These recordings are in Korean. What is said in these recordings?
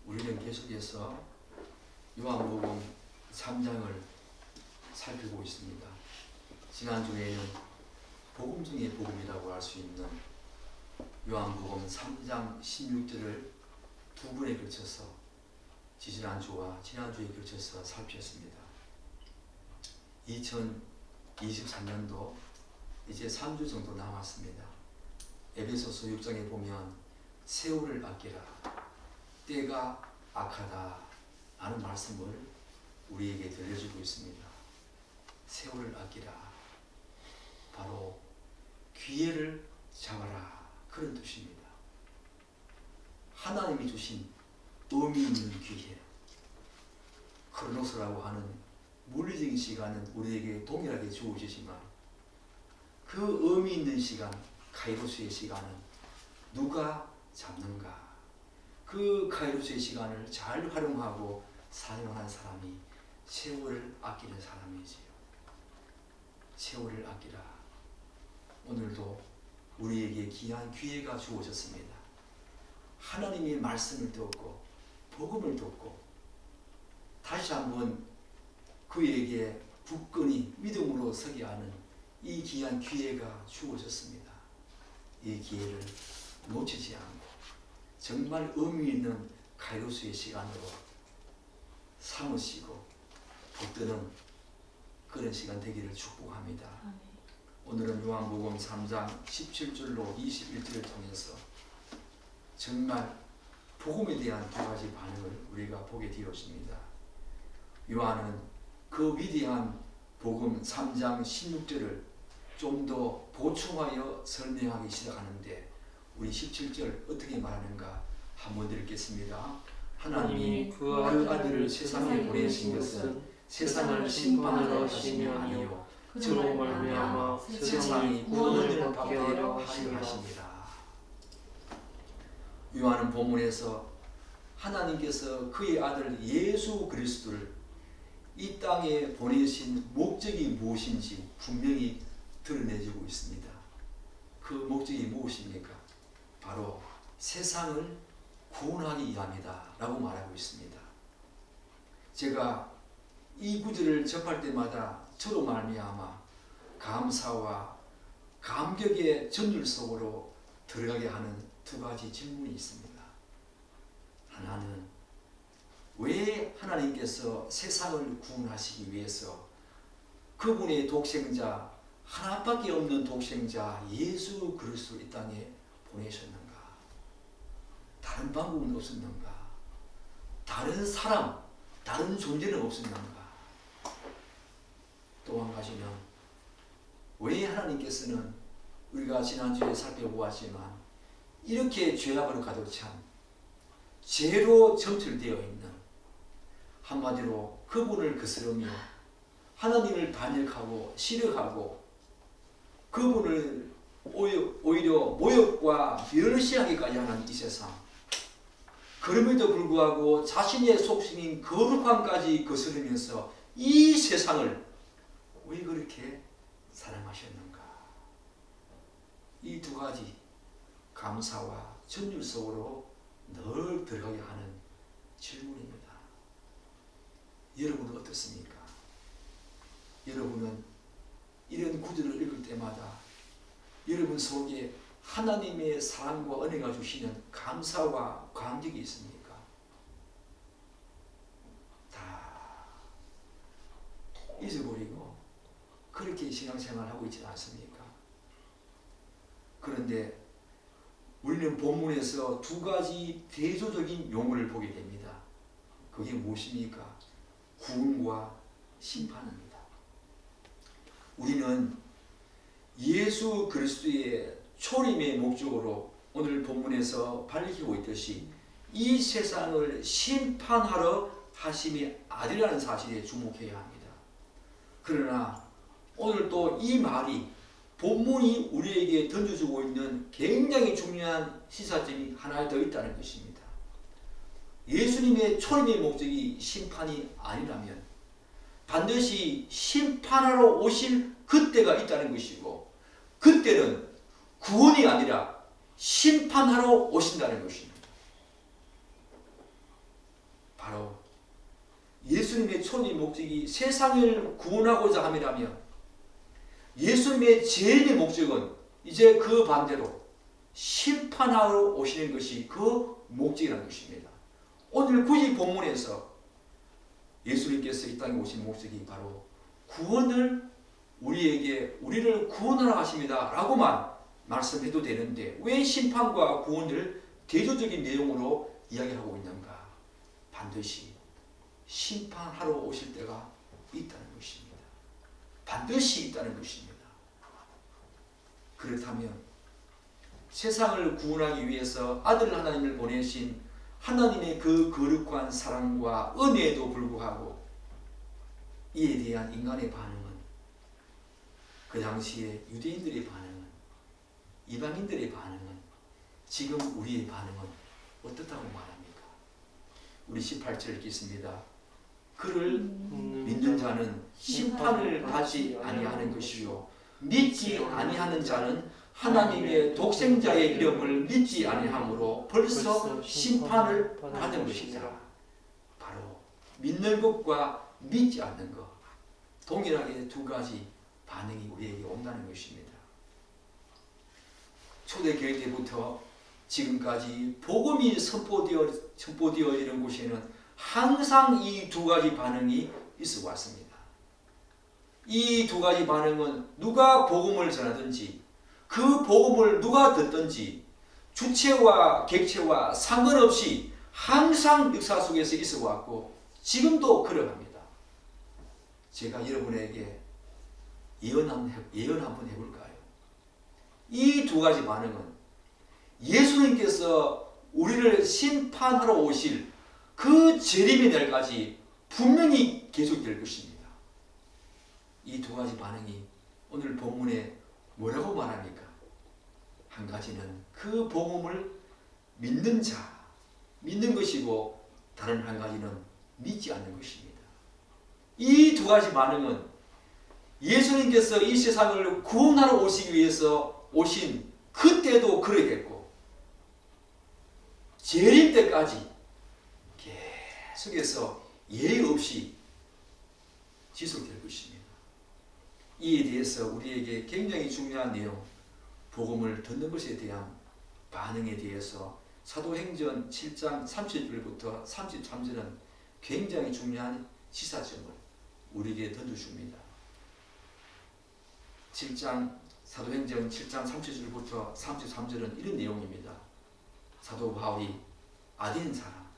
우리는 계속해서 요한복음 3장을 살피고 있습니다. 지난주에는 복음 중의 복음이라고 할 수 있는 요한복음 3장 16절을 두 번에 걸쳐서 지지난주와 지난주에 걸쳐서 살폈습니다. 2023년도 이제 3주 정도 남았습니다. 에베소서 6장에 보면 세월을 아끼라, 때가 악하다 하는 말씀을 우리에게 들려주고 있습니다. 세월을 아끼라, 바로 기회를 잡아라, 그런 뜻입니다. 하나님이 주신 의미 있는 기회, 크로노스라고 하는 물리적인 시간은 우리에게 동일하게 주어지지만 그 의미 있는 시간, 카이로스의 시간은 누가 잡는가? 그 카이로스의 시간을 잘 활용하고 사용하는 사람이 세월을 아끼는 사람이지요. 세월을 아끼라. 오늘도 우리에게 귀한 기회가 주어졌습니다. 하나님의 말씀을 듣고 복음을 듣고 다시 한번 그에게 굳건히 믿음으로 서게 하는 이 귀한 기회가 주어졌습니다. 이 기회를 놓치지 않고 정말 의미 있는 카이로스의 시간으로 삼으시고 붙드는 그런 시간 되기를 축복합니다. 오늘은 요한복음 3장 17절로 21절을 통해서 정말 복음에 대한 두 가지 반응을 우리가 보게 되었습니다. 요한은 그 위대한 복음 3장 16절을 좀 더 보충하여 설명하기 시작하는데 우리 17절 어떻게 말하는가 한번 읽겠습니다. 하나님이 그 아들을 세상에 보내신 것은 세상을 심판하려 하심이 아니요 저로 말미암아 세상이 구원을 받게 하려 하심이라. 요한은 본문에서 하나님께서 그의 아들 예수 그리스도를 이 땅에 보내신 목적이 무엇인지 분명히 드러내주고 있습니다. 그 목적이 무엇입니까? 바로 세상을 구원하기 위함이다 라고 말하고 있습니다. 제가 이 구절을 접할 때마다 저로 말미암아 감사와 감격의 전율 속으로 들어가게 하는 두 가지 질문이 있습니다. 하나는 왜 하나님께서 세상을 구원하시기 위해서 그분의 독생자, 하나밖에 없는 독생자 예수 그리스도를 이 땅에 보내셨는가? 다른 방법은 없었는가? 다른 사람, 다른 존재는 없었는가? 또 한 가지는 왜 하나님께서는 우리가 지난주에 살펴보았지만 이렇게 죄악으로 가득 찬 죄로 점철되어 있는, 한마디로 그분을 거스르며 하나님을 반역하고 싫어하고 그분을 오히려 모욕과 멸시하기까지 하는 이 세상, 그럼에도 불구하고 자신의 속신인 거룩함까지 거스르면서 이 세상을 왜 그렇게 사랑하셨는가? 이 두 가지 감사와 전율 속으로 늘 들어가게 하는 질문입니다. 여러분은 어떻습니까? 여러분은 이런 구절을 읽을 때마다 여러분 속에 하나님의 사랑과 은혜가 주시는 감사와 감격이 있습니까? 다 잊어버리고 그렇게 신앙생활을 하고 있지 않습니까? 그런데 우리는 본문에서 두 가지 대조적인 용어를 보게 됩니다. 그게 무엇입니까? 구원과 심판입니다. 우리는 예수 그리스도의 초림의 목적으로 오늘 본문에서 밝히고 있듯이 이 세상을 심판하러 하심이 아들이라는 사실에 주목해야 합니다. 그러나 오늘 또 이 말이 본문이 우리에게 던져주고 있는 굉장히 중요한 시사점이 하나 더 있다는 것입니다. 예수님의 초림의 목적이 심판이 아니라면 반드시 심판하러 오실 그때가 있다는 것이고, 그때는 구원이 아니라 심판하러 오신다는 것입니다. 바로 예수님의 초대 목적이 세상을 구원하고자 함이라면 예수님의 제일의 목적은 이제 그 반대로 심판하러 오시는 것이 그 목적이라는 것입니다. 오늘 굳이 본문에서 예수님께서 이 땅에 오신 목적이 바로 구원을 우리를 구원하러 하십니다 라고만 말씀해도 되는데 왜 심판과 구원을 대조적인 내용으로 이야기하고 있는가? 반드시 심판하러 오실 때가 있다는 것입니다. 반드시 있다는 것입니다. 그렇다면 세상을 구원하기 위해서 아들 하나님을 보내신 하나님의 그 거룩한 사랑과 은혜에도 불구하고 이에 대한 인간의 반응은 그 당시에 유대인들의 반응은 이방인들의 반응은 지금 우리의 반응은 어떻다고 말합니까? 우리 18절 읽겠습니다. 그를 믿는 자는 심판을 받지 아니하는 것이요 믿지 아니하는 자는 하나님의 독생자의 이름을 믿지 아니하므로 벌써 심판을 받은 것이다. 바로 믿는 것과 믿지 않는 것 동일하게 두 가지 반응이 우리에게 온다는 것입니다. 초대교회 때부터 지금까지 복음이 선포되어 이런 곳에는 항상 이 두 가지 반응이 있어 왔습니다. 이 두 가지 반응은 누가 복음을 전하든지 그 복음을 누가 듣든지 주체와 객체와 상관없이 항상 역사 속에서 있어 왔고 지금도 그러합니다. 제가 여러분에게 예언 한번 해볼까요? 이 두 가지 반응은 예수님께서 우리를 심판하러 오실 그 재림의 날까지 분명히 계속될 것입니다. 이 두 가지 반응이 오늘 본문에 뭐라고 말합니까? 한 가지는 그 복음을 믿는 자, 믿는 것이고 다른 한 가지는 믿지 않는 것입니다. 이 두 가지 반응은 예수님께서 이 세상을 구원하러 오시기 위해서 오신 그때도 그러겠고 재림 때까지 계속해서 예의 없이 지속될 것입니다. 이에 대해서 우리에게 굉장히 중요한 내용, 복음을 듣는 것에 대한 반응에 대해서 사도행전 7장 30절부터 33절은 굉장히 중요한 시사점을 우리에게 던져줍니다. 사도행전 7장 30절부터 33절은 이런 내용입니다. 사도 바울이 아덴 사람,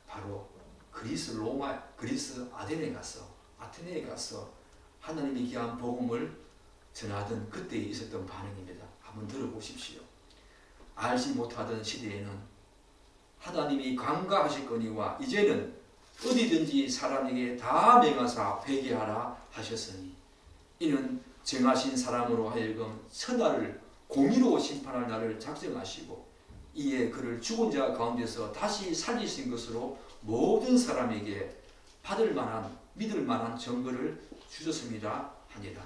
바로 그리스 아테네에 가서 하나님의 귀한 복음을 전하던 그때에 있었던 반응입니다. 한번 들어보십시오. 알지 못하던 시대에는 하나님이 강가하셨거니와 이제는 어디든지 사람에게 다 명하사 회개하라 하셨으니 이는 정하신 사람으로 하여금 천하를 공의로 심판할 날을 작정하시고 이에 그를 죽은 자 가운데서 다시 살리신 것으로 모든 사람에게 받을 만한 믿을 만한 증거를 주셨습니다 하니라.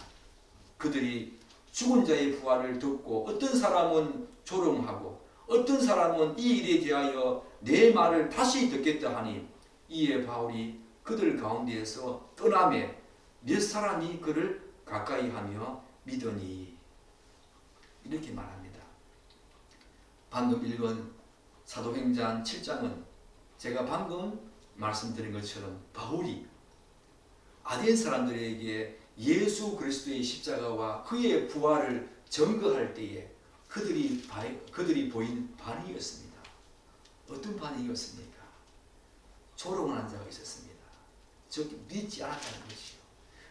그들이 죽은 자의 부활을 듣고 어떤 사람은 조롱하고 어떤 사람은 이 일에 대하여 내 말을 다시 듣겠다 하니 이에 바울이 그들 가운데에서 떠나매 몇 사람이 그를 가까이 하며 믿으니 이렇게 말합니다. 방금 읽은 사도행전 7장은 제가 방금 말씀드린 것처럼 바울이 아덴 사람들에게 예수 그리스도의 십자가와 그의 부활을 증거할 때에 그들이 보인 반응이었습니다. 어떤 반응이었습니까? 조롱하는 자가 있었습니다. 즉 믿지 않았다는 것이요.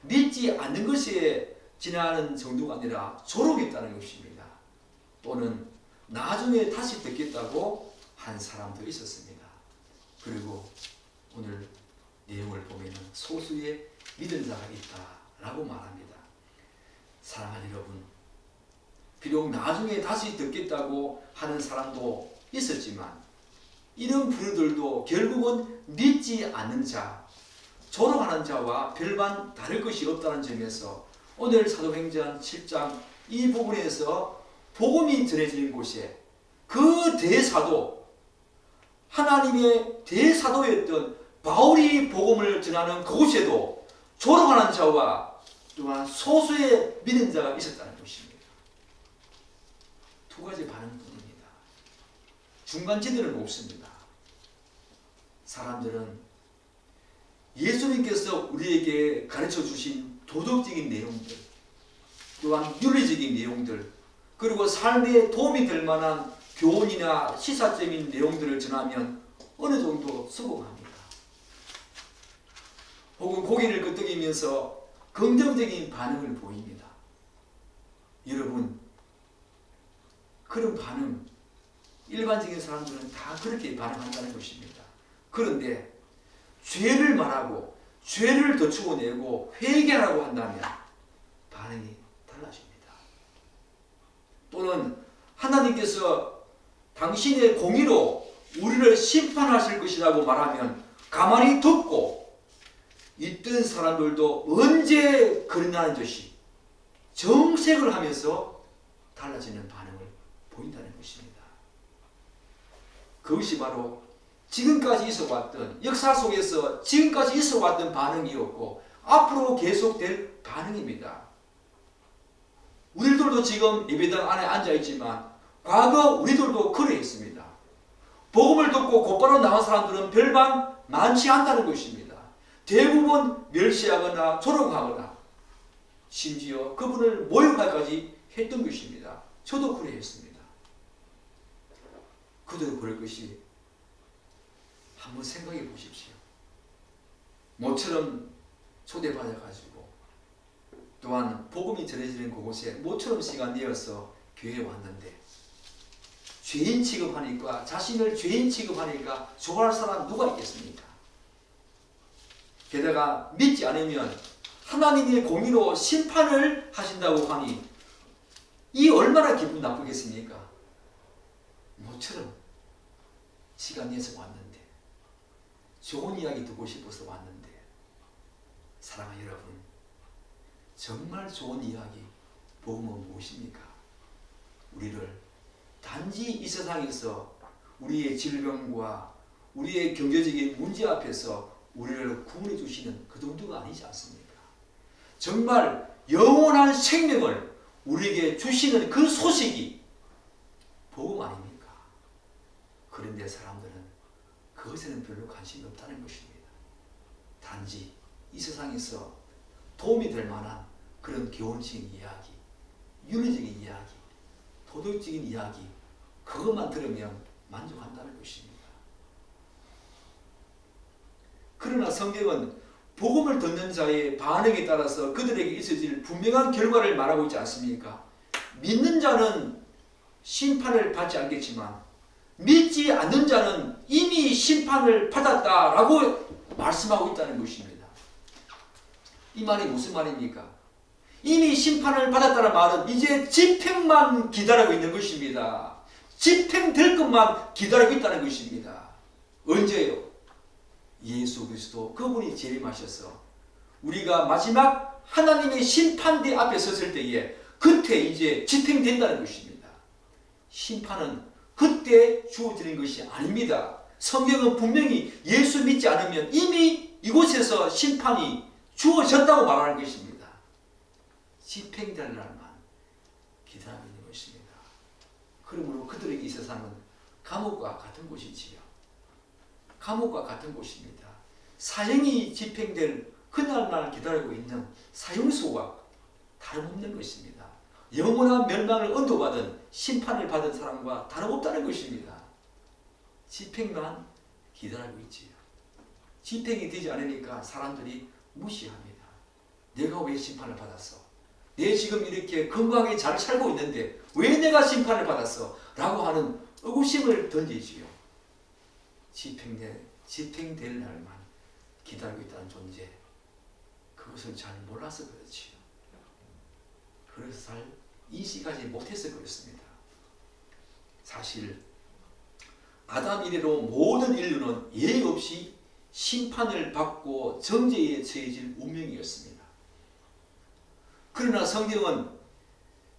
믿지 않는 것에 지나는 정도가 아니라 조롱했다는 것입니다. 또는 나중에 다시 듣겠다고 한 사람도 있었습니다. 그리고 오늘 내용을 보면 소수의 믿은 자가 있다라고 말합니다. 사랑하는 여러분, 비록 나중에 다시 듣겠다고 하는 사람도 있었지만 이런 부류들도 결국은 믿지 않는 자, 조롱하는 자와 별반 다를 것이 없다는 점에서 오늘 사도행전 7장 이 부분에서 복음이 전해지는 곳에 그 대사도 하나님의 대사도였던 바울이 복음을 전하는 그곳에도 조롱하는 자와 또한 소수의 믿는 자가 있었다는 것입니다. 두 가지 반응뿐입니다. 중간지대는 없습니다. 사람들은 예수님께서 우리에게 가르쳐 주신 도덕적인 내용들, 또한 윤리적인 내용들, 그리고 삶에 도움이 될 만한 교훈이나 시사적인 내용들을 전하면 어느 정도 성공합니다. 혹은 고개를 끄덕이면서 긍정적인 반응을 보입니다. 여러분, 그런 반응, 일반적인 사람들은 다 그렇게 반응한다는 것입니다. 그런데 죄를 말하고 죄를 덧추어내고 회개하라고 한다면 반응이 달라집니다. 또는 하나님께서 당신의 공의로 우리를 심판하실 것이라고 말하면 가만히 듣고 있던 사람들도 언제 그러냐는 듯이 정색을 하면서 달라지는 반응을 보인다는 것입니다. 그것이 바로 지금까지 있어왔던, 역사 속에서 지금까지 있어왔던 반응이었고 앞으로 계속될 반응입니다. 우리들도 지금 예배당 안에 앉아있지만 과거 우리들도 그러했습니다. 복음을 듣고 곧바로 나온 사람들은 별반 많지 않다는 것입니다. 대부분 멸시하거나 조롱하거나 심지어 그분을 모욕하기까지 했던 것입니다. 저도 그러했습니다. 그대로 그럴 것이 한번 생각해 보십시오. 모처럼 초대받아가지고 또한 복음이 전해지는 그곳에 모처럼 시간 내어서 교회에 왔는데 죄인 취급하니까, 자신을 죄인 취급하니까 좋아할 사람 누가 있겠습니까? 게다가 믿지 않으면 하나님의 공의로 심판을 하신다고 하니 이 얼마나 기분 나쁘겠습니까? 모처럼 시간 내서 왔는데, 좋은 이야기 듣고 싶어서 왔는데, 사랑하는 여러분, 정말 좋은 이야기, 복음은 무엇입니까? 우리를 단지 이 세상에서 우리의 질병과 우리의 경제적인 문제 앞에서 우리를 구원해 주시는 그 정도가 아니지 않습니까? 정말 영원한 생명을 우리에게 주시는 그 소식이 복음 아닙니까? 그런데 사람들은 그것에는 별로 관심이 없다는 것입니다. 단지 이 세상에서 도움이 될 만한 그런 교훈적인 이야기, 윤리적인 이야기, 도덕적인 이야기, 그것만 들으면 만족한다는 것입니다. 그러나 성경은 복음을 듣는 자의 반응에 따라서 그들에게 있어질 분명한 결과를 말하고 있지 않습니까? 믿는 자는 심판을 받지 않겠지만 믿지 않는 자는 이미 심판을 받았다라고 말씀하고 있다는 것입니다. 이 말이 무슨 말입니까? 이미 심판을 받았다는 말은 이제 집행만 기다리고 있는 것입니다. 집행될 것만 기다리고 있다는 것입니다. 언제요? 예수 그리스도 그분이 재림하셔서 우리가 마지막 하나님의 심판대 앞에 섰을 때에 그때 이제 집행된다는 것입니다. 심판은 그때 주어지는 것이 아닙니다. 성경은 분명히 예수 믿지 않으면 이미 이곳에서 심판이 주어졌다고 말하는 것입니다. 집행될 날만 기다리고 있는 것입니다. 그러므로 그들에게 이 세상은 감옥과 같은 곳이지요. 감옥과 같은 곳입니다. 사형이 집행될 그날만 기다리고 있는 사형수와 다름없는 것입니다. 영원한 멸망을 언도받은 심판을 받은 사람과 다름없다는 것입니다. 집행만 기다리고 있지요. 집행이 되지 않으니까 사람들이 무시합니다. 내가 왜 심판을 받았어? 내 지금 이렇게 건강하게 잘 살고 있는데 왜 내가 심판을 받았어? 라고 하는 의구심을 던지지요. 집행될 날만 기다리고 있다는 존재, 그것을 잘 몰라서 그렇지요. 그래서 잘 인식하지 못해서 그렇습니다. 사실 아담 이래로 모든 인류는 예의 없이 심판을 받고 정죄에 처해질 운명이었습니다. 그러나 성경은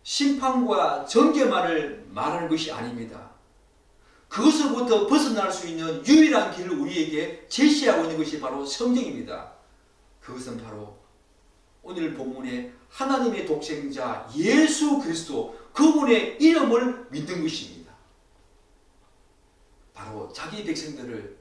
심판과 정죄만을 말하는 것이 아닙니다. 그것으로부터 벗어날 수 있는 유일한 길을 우리에게 제시하고 있는 것이 바로 성경입니다. 그것은 바로 오늘 본문의 하나님의 독생자 예수 그리스도, 그분의 이름을 믿는 것입니다. 바로 자기 백성들을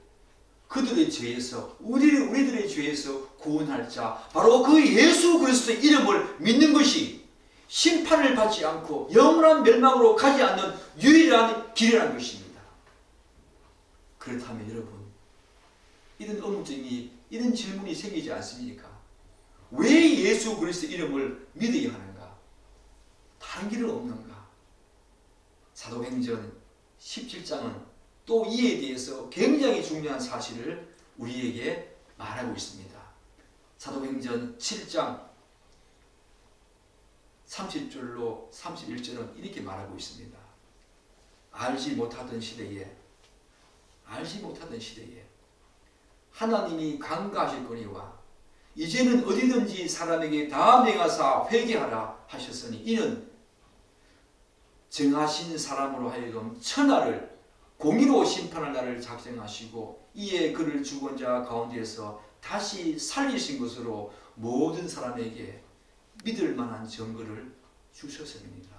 그들의 죄에서, 우리들의 죄에서 구원할 자, 바로 그 예수 그리스도의 이름을 믿는 것이 심판을 받지 않고 영원한 멸망으로 가지 않는 유일한 길이라는 것입니다. 그렇다면 여러분, 이런 의문점이, 이런 질문이 생기지 않습니까? 왜 예수 그리스도의 이름을 믿어야 하는가? 다른 길은 없는가? 사도행전 17장은 또 이에 대해서 굉장히 중요한 사실을 우리에게 말하고 있습니다. 사도행전 7장 30절로 31절은 이렇게 말하고 있습니다. 알지 못하던 시대에 하나님이 강구하실거니와 이제는 어디든지 사람에게 다 명하사 회개하라 하셨으니 이는 정하신 사람으로 하여금 천하를 공의로 심판할 날을 작정하시고 이에 그를 죽은 자 가운데에서 다시 살리신 것으로 모든 사람에게 믿을 만한 증거를 주셨습니다.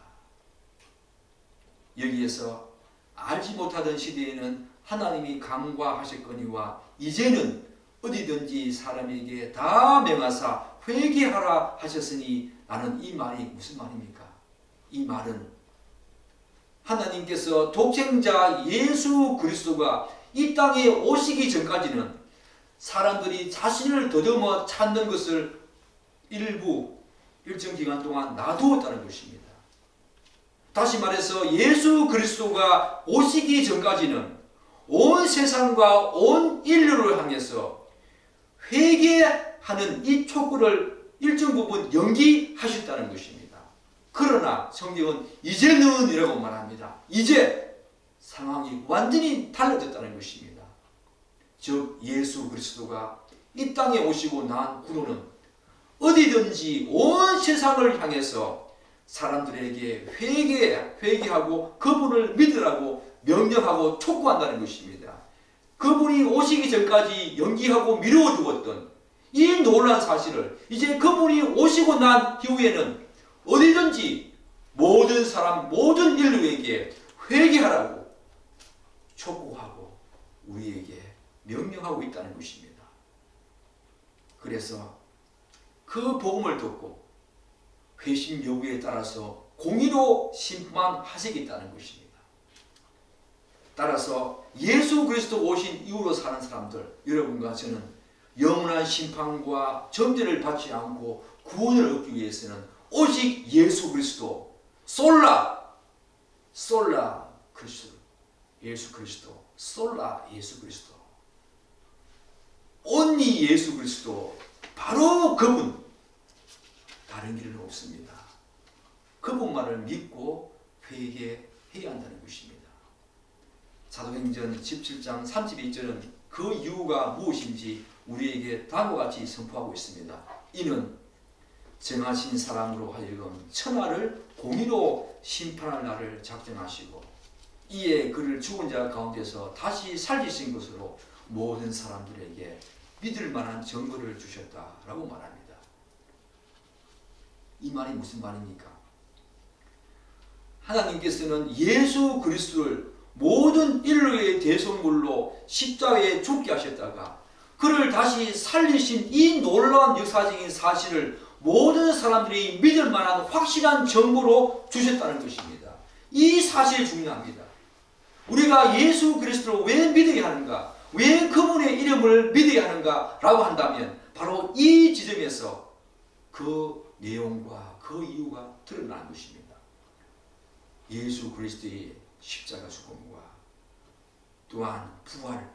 여기에서 알지 못하던 시대에는 하나님이 강구하셨거니와 이제는 어디든지 사람에게 다 명하사 회개하라 하셨으니 라는 이 말이 무슨 말입니까? 이 말은 하나님께서 독생자 예수 그리스도가 이 땅에 오시기 전까지는 사람들이 자신을 더듬어 찾는 것을 일정 기간 동안 놔두었다는 것입니다. 다시 말해서 예수 그리스도가 오시기 전까지는 온 세상과 온 인류를 향해서 회개하는 이 촉구를 일정 부분 연기하셨다는 것입니다. 그러나 성경은 이제는 이라고 말합니다. 이제 상황이 완전히 달라졌다는 것입니다. 즉 예수 그리스도가 이 땅에 오시고 난 후로는 어디든지 온 세상을 향해서 사람들에게 회개하고 그분을 믿으라고 명령하고 촉구한다는 것입니다. 그분이 오시기 전까지 연기하고 미루어 두었던 이 놀라운 사실을 이제 그분이 오시고 난 이후에는 어디든지 모든 사람, 모든 인류에게 회개하라고 촉구하고 우리에게 명령하고 있다는 것입니다. 그래서 그 복음을 듣고 회심 여부에 따라서 공의로 심판하시겠다는 것입니다. 따라서 예수 그리스도 오신 이후로 사는 사람들, 여러분과 저는 영원한 심판과 정죄를 받지 않고 구원을 얻기 위해서는 오직 예수 그리스도, 솔라 그리스도, 예수 그리스도, 솔라 예수 그리스도, 온리 예수 그리스도, 바로 그분, 다른 길은 없습니다. 그분만을 믿고 회개해야 한다는 것입니다. 사도행전 17장 32절은 그 이유가 무엇인지 우리에게 다음과 같이 선포하고 있습니다. 이는 정하신 사람으로 하여금 천하를 공의로 심판할 날을 작정하시고 이에 그를 죽은 자 가운데서 다시 살리신 것으로 모든 사람들에게 믿을 만한 증거를 주셨다라고 말합니다. 이 말이 무슨 말입니까? 하나님께서는 예수 그리스도를 모든 인류의 대속물로 십자가에 죽게 하셨다가 그를 다시 살리신 이 놀라운 역사적인 사실을 모든 사람들이 믿을 만한 확실한 정보로 주셨다는 것입니다. 이 사실이 중요합니다. 우리가 예수 그리스도를 왜 믿어야 하는가? 왜 그분의 이름을 믿어야 하는가? 라고 한다면 바로 이 지점에서 그 내용과 그 이유가 드러나는 것입니다. 예수 그리스도의 십자가 죽음과 또한 부활,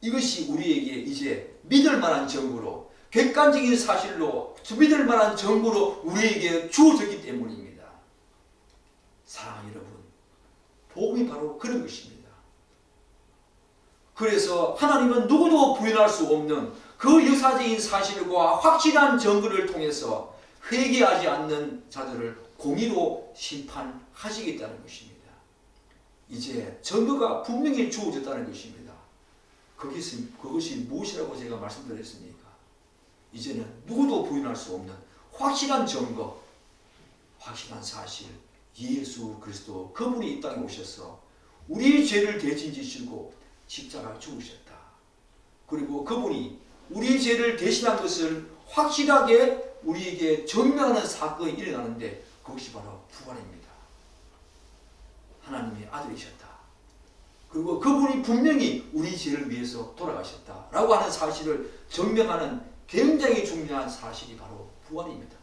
이것이 우리에게 이제 믿을 만한 정보로, 객관적인 사실로 믿을 만한 정보로 우리에게 주어졌기 때문입니다. 사랑하는 여러분, 복음이 바로 그런 것입니다. 그래서 하나님은 누구도 부인할 수 없는 그 역사적인 사실과 확실한 증거를 통해서 회개하지 않는 자들을 공의로 심판하시겠다는 것입니다. 이제 증거가 분명히 주어졌다는 것입니다. 그것이 무엇이라고 제가 말씀드렸습니까? 이제는 누구도 부인할 수 없는 확실한 증거, 확실한 사실, 예수 그리스도 그분이 이 땅에 오셔서 우리 죄를 대신 지시고 십자가에 죽으셨다. 그리고 그분이 우리 죄를 대신한 것을 확실하게 우리에게 증명하는 사건이 일어나는데 그것이 바로 부활입니다. 하나님의 아들이셨다. 그리고 그분이 분명히 우리 죄를 위해서 돌아가셨다라고 하는 사실을 증명하는 굉장히 중요한 사실이 바로 부활입니다.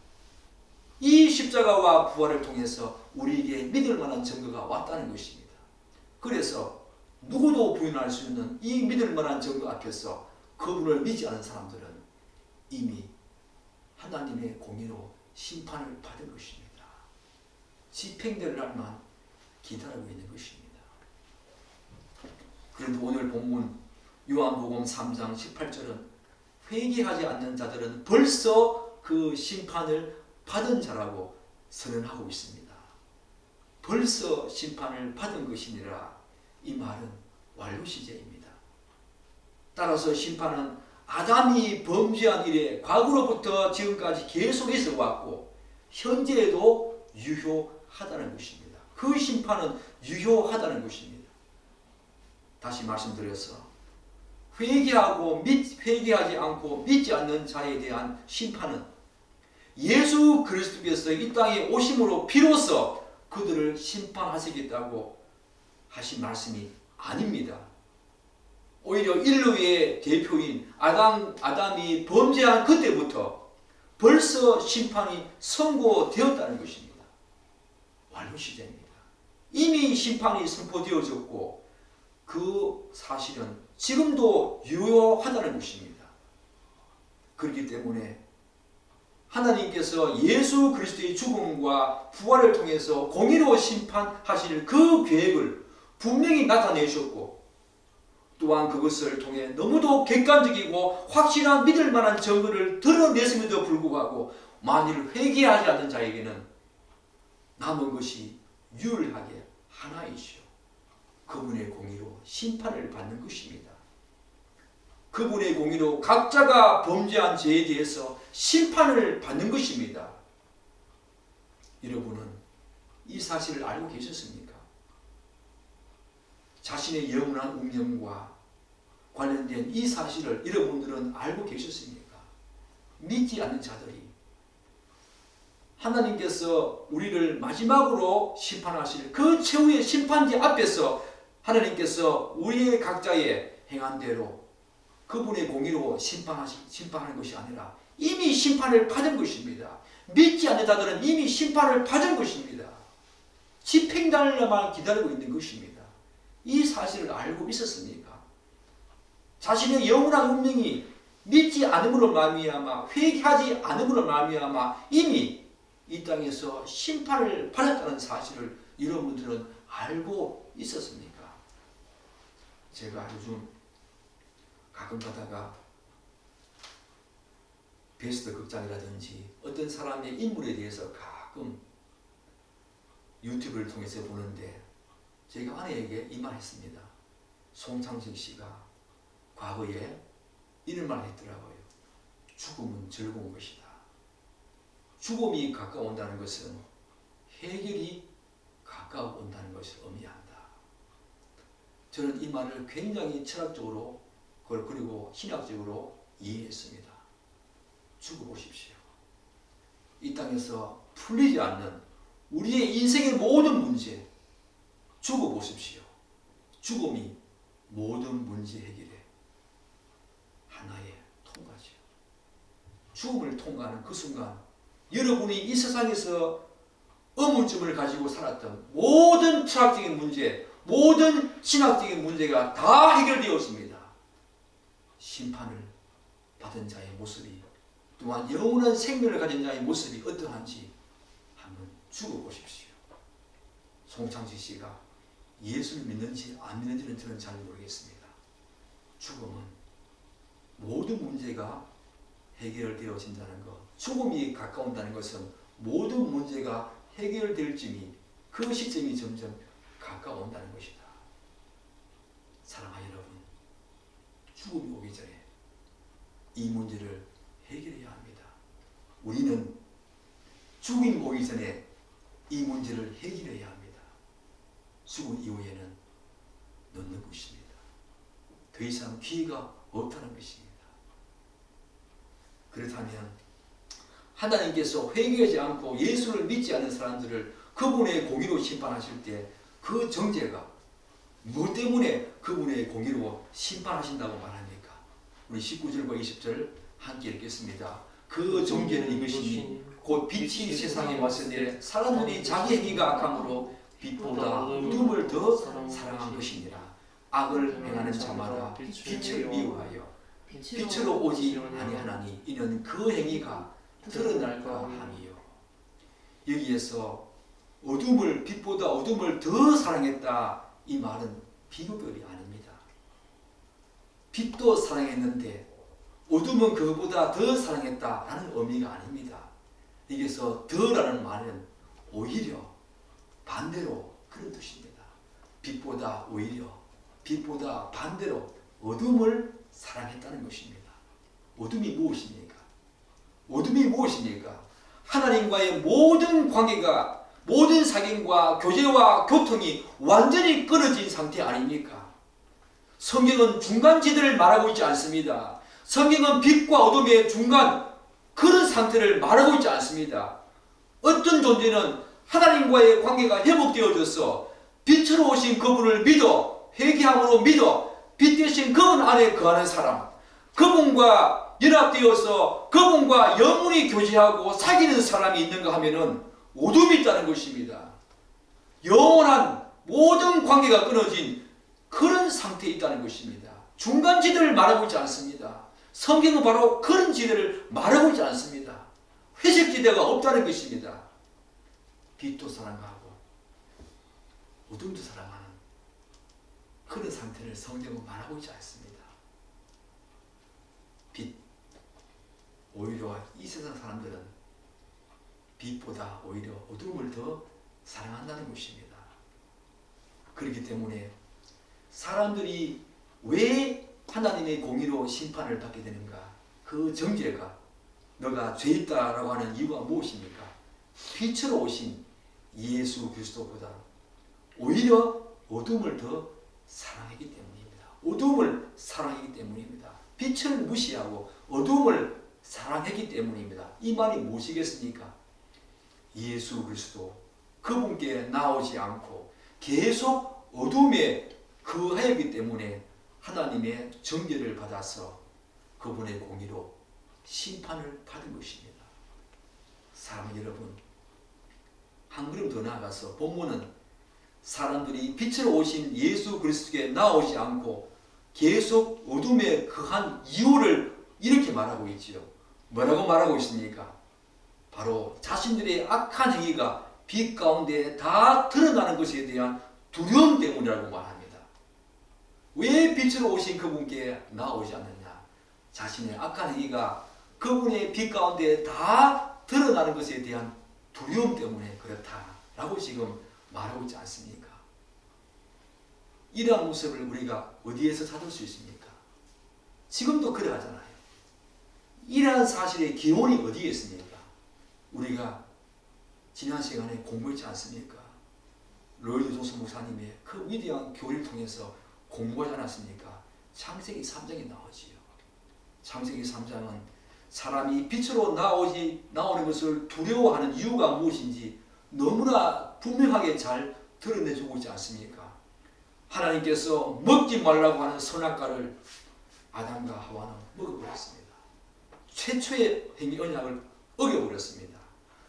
이 십자가와 부활을 통해서 우리에게 믿을 만한 증거가 왔다는 것입니다. 그래서 누구도 부인할 수 있는 이 믿을 만한 증거 앞에서 그분을 믿지 않은 사람들은 이미 하나님의 공의로 심판을 받은 것입니다. 집행될 날만 기다리고 있는 것입니다. 그런데 오늘 본문 요한복음 3장 18절은 회개하지 않는 자들은 벌써 그 심판을 받은 자라고 선언하고 있습니다. 벌써 심판을 받은 것이니라. 이 말은 완료 시제입니다. 따라서 심판은 아담이 범죄한 이래 과거로부터 지금까지 계속 있어 왔고 현재에도 유효하다는 것입니다. 그 심판은 유효하다는 것입니다. 다시 말씀드려서 회개하지 않고 믿지 않는 자에 대한 심판은 예수 그리스도께서 이 땅에 오심으로 비로소 그들을 심판하시겠다고 하신 말씀이 아닙니다. 오히려 인류의 대표인 아담이 범죄한 그때부터 벌써 심판이 선고되었다는 것입니다. 완료 시제입니다. 이미 심판이 선포되어졌고 그 사실은 지금도 유효하다는 것입니다. 그렇기 때문에 하나님께서 예수 그리스도의 죽음과 부활을 통해서 공의로 심판하실 그 계획을 분명히 나타내셨고 또한 그것을 통해 너무도 객관적이고 확실한 믿을 만한 증거를 드러냈음에도 불구하고 만일 회개하지 않는 자에게는 남은 것이 유일하게 하나이시오. 그분의 공의로 심판을 받는 것입니다. 그분의 공의로 각자가 범죄한 죄에 대해서 심판을 받는 것입니다. 여러분은 이 사실을 알고 계셨습니까? 자신의 영원한 운명과 관련된 이 사실을 여러분들은 알고 계셨습니까? 믿지 않는 자들이 하나님께서 우리를 마지막으로 심판하실 그 최후의 심판지 앞에서 하나님께서 우리의 각자의 행한 대로 그분의 공의로 심판하는 것이 아니라 이미 심판을 받은 것입니다. 믿지 않는 자들은 이미 심판을 받은 것입니다. 집행날만 기다리고 있는 것입니다. 이 사실을 알고 있었습니까? 자신의 영원한 운명이 믿지 않음으로 말미암아 회개하지 않음으로 말미암아 이미 이 땅에서 심판을 받았다는 사실을 여러분들은 알고 있었습니까? 제가 요즘 가끔 가다가 베스트 극장이라든지 어떤 사람의 인물에 대해서 가끔 유튜브를 통해서 보는데 제가 아내에게 이 말 했습니다. 송창식 씨가 과거에 이런 말 했더라고요. 죽음은 즐거운 것이다. 죽음이 가까운다는 것은 해결이 가까워온다는 것을 의미한다. 저는 이 말을 굉장히 철학적으로 그리고 신학적으로 이해했습니다. 죽어보십시오. 이 땅에서 풀리지 않는 우리의 인생의 모든 문제 죽어보십시오. 죽음이 모든 문제 해결에 하나의 통과죠. 죽음을 통과하는 그 순간 여러분이 이 세상에서 의문점을 가지고 살았던 모든 철학적인 문제, 모든 신학적인 문제가 다 해결되었습니다. 심판을 받은 자의 모습이 또한 영원한 생명을 가진 자의 모습이 어떠한지 한번 죽어보십시오. 송창식 씨가 예수를 믿는지 안 믿는지는 저는 잘 모르겠습니다. 죽음은 모든 문제가 해결되어진다는 것, 죽음이 가까운다는 것은 모든 문제가 해결될 쯤이 그 시점이 점점 가까워온다는 것이다. 사랑하는 여러분, 죽음이 오기 전에 이 문제를 해결해야 합니다. 우리는 죽음이 오기 전에 이 문제를 해결해야 합니다. 죽음 이후에는 넣는 것입니다. 더 이상 기회가 없다는 것입니다. 그렇다면 하나님께서 회개하지 않고 예수를 믿지 않는 사람들을 그분의 공의로 심판하실 때 그 정죄가 무엇 때문에 그분의 공의로 심판하신다고 말합니까? 우리 19절과 20절 함께 읽겠습니다. 그 정죄는 이것이니 곧 빛이 세상에 왔을 때 사람들이 자기 행위가 악함으로 빛보다 어둠을 더 사랑한 것이니라. 악을 행하는 자마다 빛을 미워하여 빛으로 오지 아니하나니 이는 그 행위가 드러날까 함이요. 여기에서 어둠을 빛보다 어둠을 더 사랑했다, 이 말은 비교결이 아닙니다. 빛도 사랑했는데 어둠은 그보다 더 사랑했다라는 의미가 아닙니다. 여기서 더라는 말은 오히려 반대로 그런 뜻입니다. 빛보다 오히려, 빛보다 반대로 어둠을 사랑했다는 것입니다. 어둠이 무엇입니까? 어둠이 무엇입니까? 하나님과의 모든 관계가, 모든 사귐과 교제와 교통이 완전히 끊어진 상태 아닙니까? 성경은 중간지대를 말하고 있지 않습니다. 성경은 빛과 어둠의 중간, 그런 상태를 말하고 있지 않습니다. 어떤 존재는 하나님과의 관계가 회복되어져서 빛으로 오신 그분을 믿어, 회개함으로 믿어 빛 대신 그분 안에 거하는 사람, 그분과 연합되어서 그분과 영원히 교제하고 사귀는 사람이 있는가 하면은 어둠이 있다는 것입니다. 영원한 모든 관계가 끊어진 그런 상태에 있다는 것입니다. 중간지대를 말하고 있지 않습니다. 성경은 바로 그런 지대를 말하고 있지 않습니다. 회색지대가 없다는 것입니다. 빛도 사랑하고 어둠도 사랑하는 그런 상태를 성경은 말하고 있지 않습니다. 빛, 오히려 이 세상 사람들은 빛보다 오히려 어둠을 더 사랑한다는 것입니다. 그렇기 때문에 사람들이 왜 하나님의 공의로 심판을 받게 되는가? 그 정죄가 너가 죄있다라고 하는 이유가 무엇입니까? 빛으로 오신 예수 그리스도보다 오히려 어둠을 더 사랑했기 때문입니다. 어둠을 사랑했기 때문입니다. 빛을 무시하고 어둠을 사랑했기 때문입니다. 이 말이 무엇이겠습니까? 예수 그리스도 그분께 나오지 않고 계속 어둠에 거하였기 때문에 하나님의 정죄를 받아서 그분의 공의로 심판을 받은 것입니다. 사랑 여러분, 한 걸음 더 나아가서 본문은 사람들이 빛으로 오신 예수 그리스도께 나오지 않고 계속 어둠에 거한 이유를 이렇게 말하고 있지요. 뭐라고 말하고 있습니까? 바로 자신들의 악한 행위가 빛 가운데 다 드러나는 것에 대한 두려움 때문이라고 말합니다. 왜 빛으로 오신 그분께 나오지 않느냐? 자신의 악한 행위가 그분의 빛 가운데 다 드러나는 것에 대한 두려움 때문에 그렇다라고 지금 말하고 있지 않습니까? 이러한 모습을 우리가 어디에서 찾을 수 있습니까? 지금도 그래 하잖아요. 이러한 사실의 기원이 어디에 있습니까? 우리가 지난 시간에 공부했지 않습니까? 로이드 존슨 목사님의 그 위대한 교리를 통해서 공부하지 않았습니까? 창세기 3장에 나오지요. 창세기 3장은 사람이 빛으로 나오는 것을 두려워하는 이유가 무엇인지 너무나 분명하게 잘 드러내주고 있지 않습니까? 하나님께서 먹지 말라고 하는 선악과를 아담과 하와는 먹어버렸습니다. 최초의 행위 언약을 어겨버렸습니다.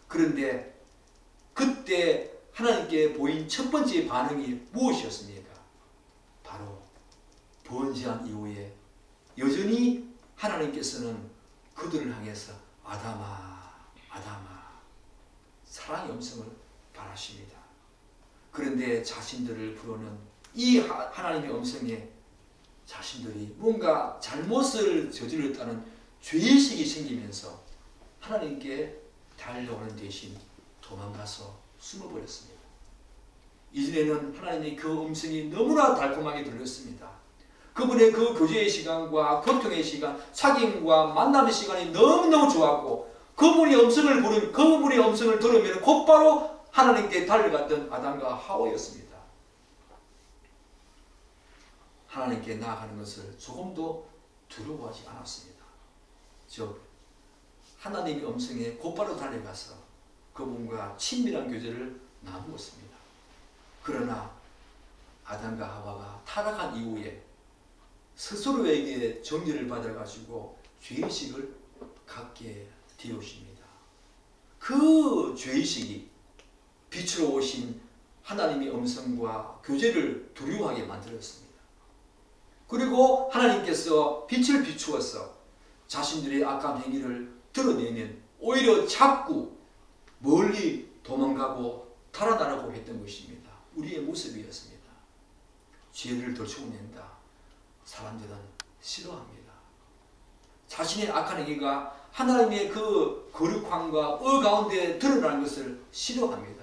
그런데 그때 하나님께 보인 첫 번째 반응이 무엇이었습니까? 바로 번제한 이후에 여전히 하나님께서는 그들을 향해서 아담아 아담아 사랑의 음성을 바라십니다. 그런데 자신들을 부르는 이 하나님의 음성에 자신들이 뭔가 잘못을 저질렀다는 죄의식이 생기면서 하나님께 달려오는 대신 도망가서 숨어버렸습니다. 이전에는 하나님의 그 음성이 너무나 달콤하게 들렸습니다. 그분의 그 교제의 시간과 교통의 시간, 사귐과 만남의 시간이 너무너무 좋았고 그분의 음성을 들으면 곧바로 하나님께 달려갔던 아담과 하와였습니다. 하나님께 나아가는 것을 조금도 두려워하지 않았습니다. 즉 하나님의 음성에 곧바로 달려가서 그분과 친밀한 교제를 나누었습니다. 그러나 아담과 하와가 타락한 이후에 스스로에게 정죄를 받아가지고 죄의식을 갖게 되었습니다. 그 죄의식이 빛으로 오신 하나님의 음성과 교제를 두려워하게 만들었습니다. 그리고 하나님께서 빛을 비추어서 자신들의 악한 행위를 드러내면 오히려 자꾸 멀리 도망가고 달아나라고 했던 것입니다. 우리의 모습이었습니다. 죄를 덜쳐낸다. 사람들은 싫어합니다. 자신의 악한 행위가 하나님의 그 거룩함과 가운데 드러나는 것을 싫어합니다.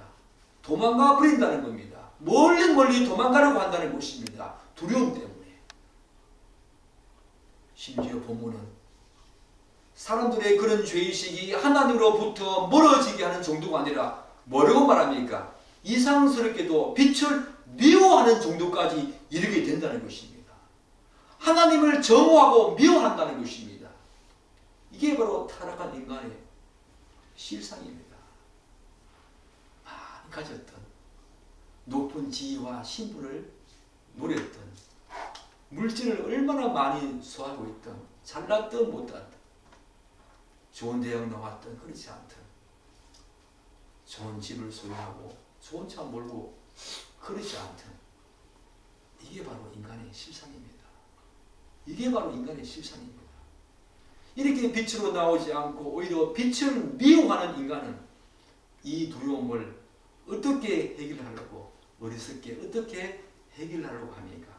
도망가 버린다는 겁니다. 멀리 도망가려고 한다는 것입니다. 두려움 때문에. 심지어 본문은 사람들의 그런 죄의식이 하나님으로부터 멀어지게 하는 정도가 아니라 뭐라고 말합니까? 이상스럽게도 빛을 미워하는 정도까지 이르게 된다는 것입니다. 하나님을 정오하고 미워한다는 것입니다. 이게 바로 타락한 인간의 실상입니다. 많이 가졌던 높은 지위와 신분을 노렸던 물질을 얼마나 많이 소화하고 있던 잘났던 못났던 좋은 대학 나왔던 그렇지 않던 좋은 집을 소유하고 좋은 차 몰고 그렇지 않던 이게 바로 인간의 실상입니다. 이게 바로 인간의 실상입니다. 이렇게 빛으로 나오지 않고 오히려 빛을 미워하는 인간은 이 두려움을 어떻게 해결하려고 어리석게 어떻게 해결하려고 합니까?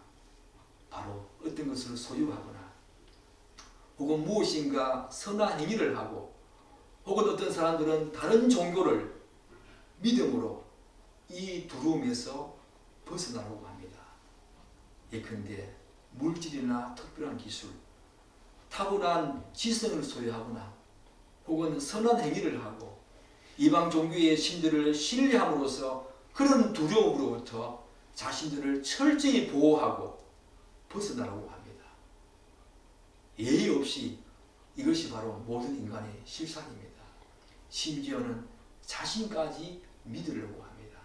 바로 어떤 것을 소유하거나 혹은 무엇인가 선한 행위를 하고 혹은 어떤 사람들은 다른 종교를 믿음으로 이 두려움에서 벗어나려고 합니다. 예컨대 물질이나 특별한 기술, 타고난 지성을 소유하거나 혹은 선한 행위를 하고 이방 종교의 신들을 신뢰함으로써 그런 두려움으로부터 자신들을 철저히 보호하고 벗어나려고 합니다. 예의 없이 이것이 바로 모든 인간의 실상입니다. 심지어는 자신까지 믿으려고 합니다.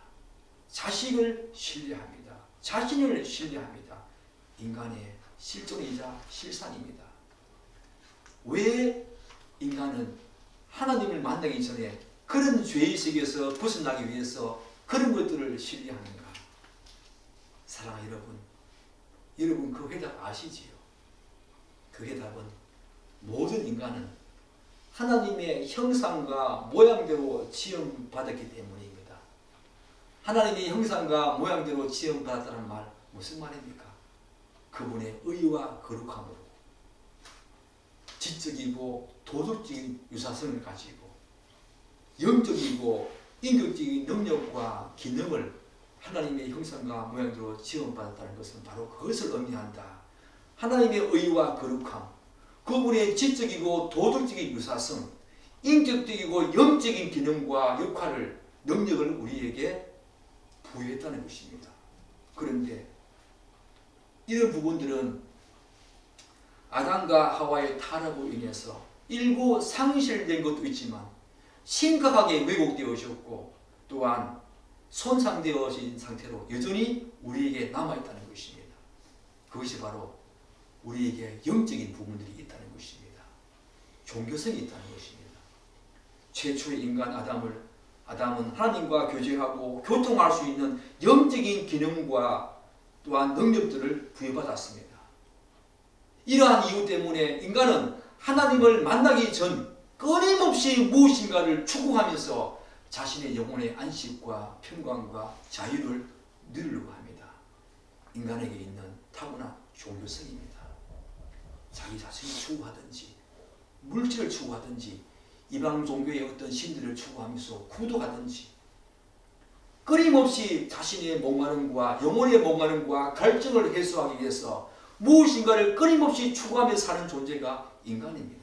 자식을 신뢰합니다. 자신을 신뢰합니다. 인간의 실존이자 실상입니다. 왜 인간은 하나님을 만나기 전에 그런 죄의식에서 벗어나기 위해서 그런 것들을 신뢰하는가? 사랑하는 여러분 그 해답 아시지요? 그 해답은 모든 인간은 하나님의 형상과 모양대로 지음받았기 때문입니다. 하나님의 형상과 모양대로 지음받았다는 말 무슨 말입니까? 그분의 의와 거룩함으로 지적이고 도덕적인 유사성을 가지고 영적이고 인격적인 능력과 기능을 하나님의 형상과 모양대로 지음받았다는 것은 바로 그것을 의미한다. 하나님의 의와 거룩함, 그분의 지적이고 도덕적인 유사성, 인격적이고 영적인 기능과 역할을, 능력을 우리에게 부여했다는 것입니다. 그런데 이런 부분들은 아담과 하와의 타락으로 인해서 일부 상실된 것도 있지만 심각하게 왜곡되어졌고 또한 손상되어진 상태로 여전히 우리에게 남아있다는 것입니다. 그것이 바로 우리에게 영적인 부분들이 있다는 것입니다. 종교성이 있다는 것입니다. 최초의 인간 아담은 하나님과 교제하고 교통할 수 있는 영적인 기능과 또한 능력들을 부여받았습니다. 이러한 이유 때문에 인간은 하나님을 만나기 전 끊임없이 무엇인가를 추구하면서 자신의 영혼의 안식과 평강과 자유를 누리려고 합니다. 인간에게 있는 타고난 종교성입니다. 자기 자신을 추구하든지 물질을 추구하든지 이방 종교의 어떤 신들을 추구하면서 구도하든지 끊임없이 자신의 목마름과 영혼의 목마름과 갈증을 해소하기 위해서 무엇인가를 끊임없이 추구하며 사는 존재가 인간입니다.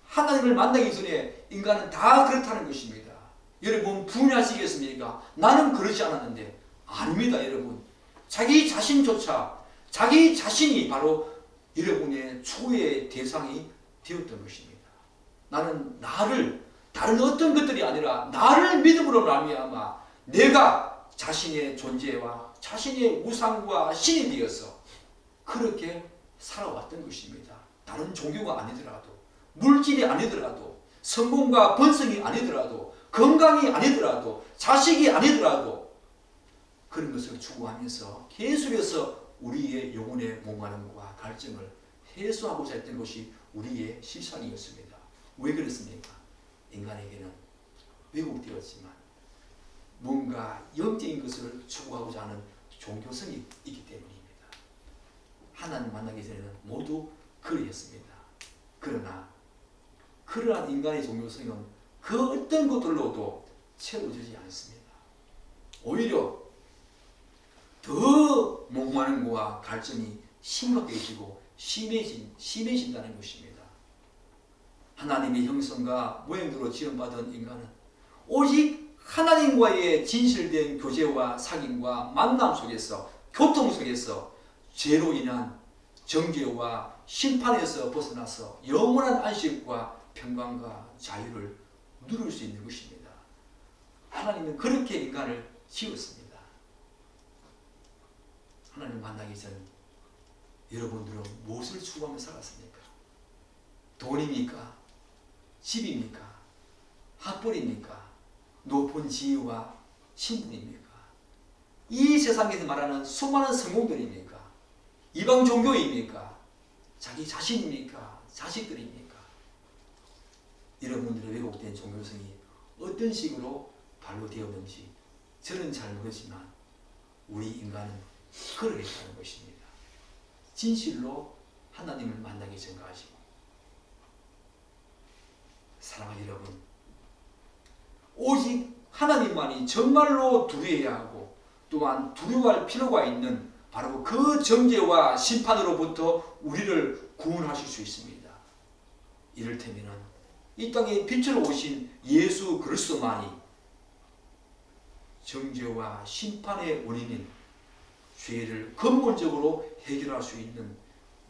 하나님을 만나기 전에 인간은 다 그렇다는 것입니다. 여러분 분하시겠습니까? 나는 그러지 않았는데. 아닙니다, 여러분. 자기 자신조차 자기 자신이 바로 여러분의 추구의 대상이 되었던 것입니다. 나는 나를 다른 어떤 것들이 아니라 나를 믿음으로 말미암아 내가 자신의 존재와 자신의 우상과 신이 되어서 그렇게 살아왔던 것입니다. 다른 종교가 아니더라도, 물질이 아니더라도, 성공과 번성이 아니더라도, 건강이 아니더라도, 자식이 아니더라도 그런 것을 추구하면서 계속해서 우리의 영혼의 목마름과 갈증을 해소하고자 했던 것이 우리의 실상이었습니다. 왜 그렇습니까? 인간에게는 왜곡되었지만 뭔가 영적인 것을 추구하고자 하는 종교성이 있기 때문입니다. 하나님 만나기 전에는 모두 그러했습니다. 그러나 그러한 인간의 종교성은 그 어떤 것들로도 채워지지 않습니다. 오히려 더 목마름과 갈증이 심각해지고 심해진다는 것입니다. 하나님의 형상과 모양대로 지음받은 인간은 오직 하나님과의 진실된 교제와 사귐과 만남 속에서, 교통 속에서 죄로 인한 정죄와 심판에서 벗어나서 영원한 안식과 평강과 자유를 누릴 수 있는 것입니다. 하나님은 그렇게 인간을 지었습니다. 하나님 만나기 전 여러분들은 무엇을 추구하며 살았습니까? 돈입니까? 집입니까? 학벌입니까? 높은 지위와 신분입니까? 이 세상에서 말하는 수많은 성공들입니까? 이방 종교입니까? 자기 자신입니까? 자식들입니까? 여러분들의 왜곡된 종교성이 어떤 식으로 발로되었는지 저는 잘 모르지만 우리 인간은 그러했다는 것입니다. 진실로 하나님을 만나기 전까지. 사랑하는 여러분, 오직 하나님만이 정말로 두려워해야 하고 또한 두려워할 필요가 있는 바로 그 정죄와 심판으로부터 우리를 구원하실 수 있습니다. 이를테면 이 땅에 빛으로 오신 예수 그리스도만이 정죄와 심판의 원인인 죄를 근본적으로 해결할 수 있는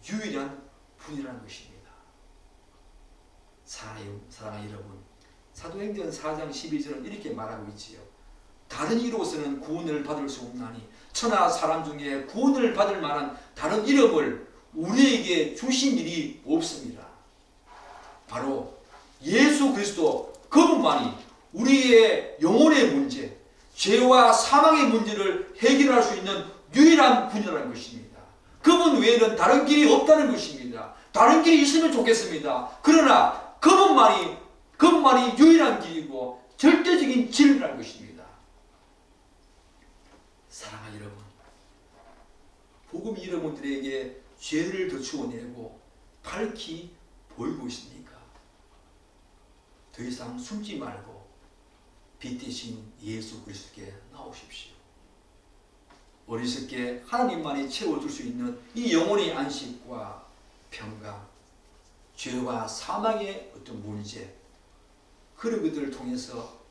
유일한 분이라는 것입니다. 사랑하는 여러분, 사도행전 4장 12절은 이렇게 말하고 있지요. 다른 이로서는 구원을 받을 수 없나니 천하 사람 중에 구원을 받을 만한 다른 이름을 우리에게 주신 일이 없습니다. 바로 예수 그리스도 그분만이 우리의 영혼의 문제, 죄와 사망의 문제를 해결할 수 있는 유일한 분이라는 것입니다. 그분 외에는 다른 길이 없다는 것입니다. 다른 길이 있으면 좋겠습니다. 그러나 그분만이 유일한 길이고 절대적인 진리라는 것입니다. 사랑하는 여러분, 복음이 여러분들에게 죄를 덧추어내고 밝히 보이고 있습니까? 더 이상 숨지 말고 빛 대신 예수 그리스도께 나오십시오. 어리석게 하나님만이 채워줄 수 있는 이 영혼의 안식과 평강, 죄와 사망의 어떤 문제, 그런 것들을 통해서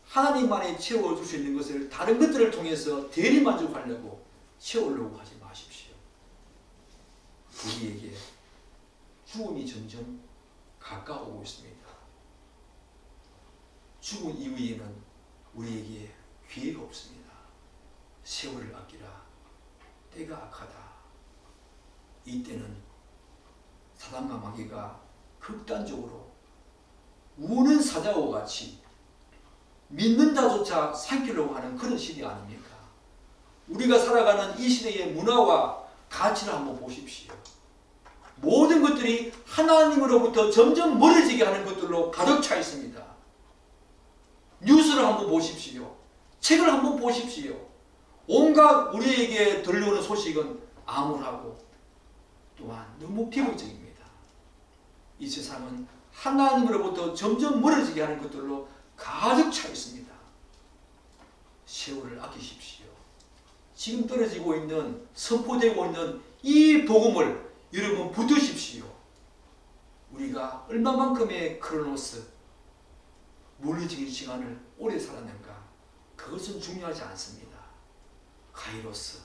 하나님만이 채워줄 수 있는 것을 다른 것들을 통해서 대리만족하려고 채우려고 하지 마십시오. 우리에게 죽음이 점점 가까워오고 있습니다. 죽음 이후에는 우리에게 기회가 없습니다. 세월을 아끼라. 때가 악하다. 이때는 사단과 마귀가 극단적으로 우는 사자와 같이 믿는 자조차 삼키려고 하는 그런 시대 아닙니까? 우리가 살아가는 이 시대의 문화와 가치를 한번 보십시오. 모든 것들이 하나님으로부터 점점 멀어지게 하는 것들로 가득 차 있습니다. 뉴스를 한번 보십시오. 책을 한번 보십시오. 온갖 우리에게 들려오는 소식은 암울하고 또한 너무 비극적입니다. 이 세상은 하나님으로부터 점점 멀어지게 하는 것들로 가득 차 있습니다. 세월을 아끼십시오. 지금 떨어지고 있는, 선포되고 있는 이 복음을 여러분 붙드십시오. 우리가 얼마만큼의 크로노스, 물리적인 시간을 오래 살았는가, 그것은 중요하지 않습니다. 카이로스,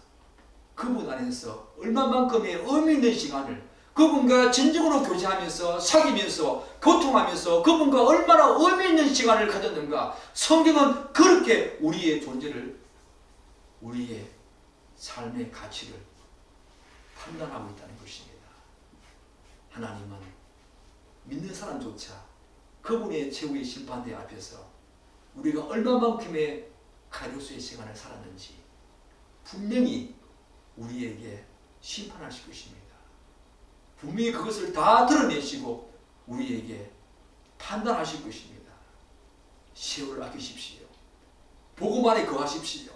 그분 안에서 얼마만큼의 의미 있는 시간을 그분과 진정으로 교제하면서 사귀면서 교통하면서 그분과 얼마나 의미 있는 시간을 가졌는가. 성경은 그렇게 우리의 존재를, 우리의 삶의 가치를 판단하고 있다는 것입니다. 하나님은 믿는 사람조차 그분의 최후의 심판대 앞에서 우리가 얼마만큼의 카이로스의 시간을 살았는지 분명히 우리에게 심판하실 것입니다. 분명히 그것을 다 드러내시고 우리에게 판단하실 것입니다. 세월을 아끼십시오. 복음 안에 거하십시오.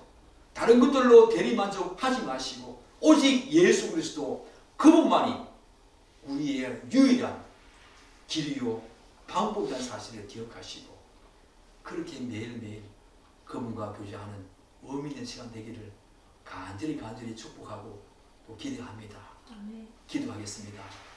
다른 것들로 대리만족하지 마시고 오직 예수 그리스도 그분만이 우리의 유일한 길이요 방법이라는 사실을 기억하시고 그렇게 매일매일 그분과 교제하는 의미 있는 시간 되기를 간절히 축복하고 또 기대합니다. 아멘. 기도하겠습니다.